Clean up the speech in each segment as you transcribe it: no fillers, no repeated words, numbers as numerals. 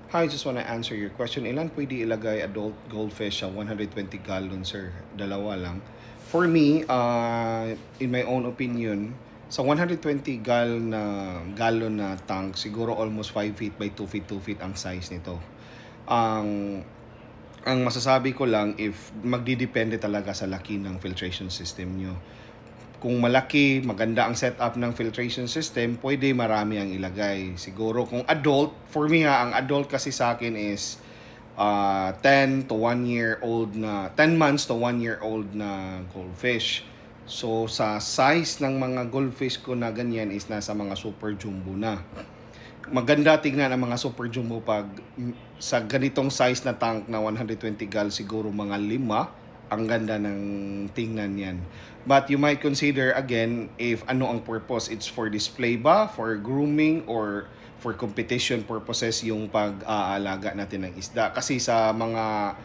Hi, just want to answer your question. Ilan pwede ilagay adult goldfish sa 120 gallon, sir? Dalawa lang. For me, in my own opinion, sa 120 gallon na tank, siguro almost 5 feet by 2 feet, 2 feet ang size nito. Ang ang masasabi ko lang, if magdidepende talaga sa laki ng filtration system nyo. Kung malaki, maganda ang setup ng filtration system, pwede marami ang ilagay. Siguro kung adult, for me ang adult kasi sa akin is 10 to 1 year old na 10 months to 1 year old na goldfish. So sa size ng mga goldfish ko na ganyan is nasa mga super jumbo na. Maganda tingnan ang mga super jumbo pag sa ganitong size na tank na 120 gal, siguro mga 5. Ang ganda ng tingnan yan. But you might consider again if ano ang purpose. It's for display ba, for grooming, or for competition purposes yung pag-aalaga natin ng isda. Kasi sa mga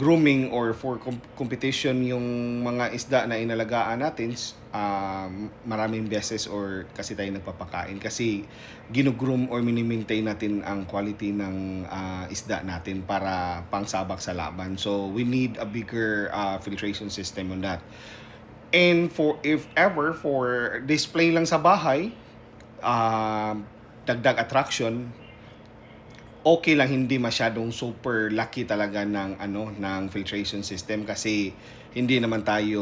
grooming or for competition yung mga isda na inalagaan natin, maraming beses or kasi tayo nagpapakain. Kasi ginugroom or minimaintain natin ang quality ng isda natin para pangsabak sa laban. So we need a bigger filtration system on that. And for if ever for display lang sa bahay, dagdag attraction, okay lang, hindi masyadong super laki talaga ng filtration system kasi hindi naman tayo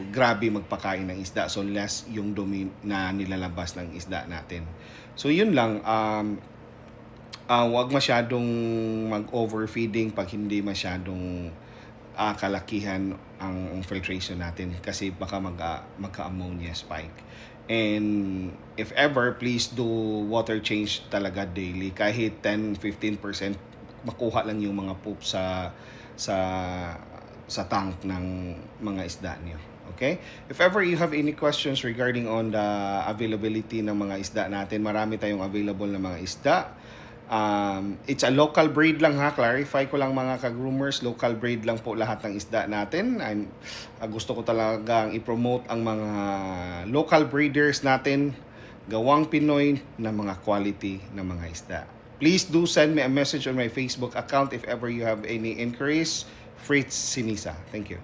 grabe magpakain ng isda, so less yung dumi na nilalabas ng isda natin. So yun lang, wag masyadong mag-overfeeding pag hindi masyadong kalakihan ang filtration natin kasi baka magka-ammonia spike. And if ever, please do water change talaga daily. Kahit 10-15% makuha lang yung mga poop sa tank ng mga isda niyo. Okay? If ever you have any questions regarding on the availability ng mga isda natin, marami tayong available na mga isda. It's a local breed lang ha, clarify ko lang mga ka-groomers, local breed lang po lahat ng isda natin. Gusto ko talagang i-promote ang mga local breeders natin, gawang Pinoy na mga quality na mga isda. Please do send me a message on my Facebook account if ever you have any inquiries. Fritz Sinisa. Thank you.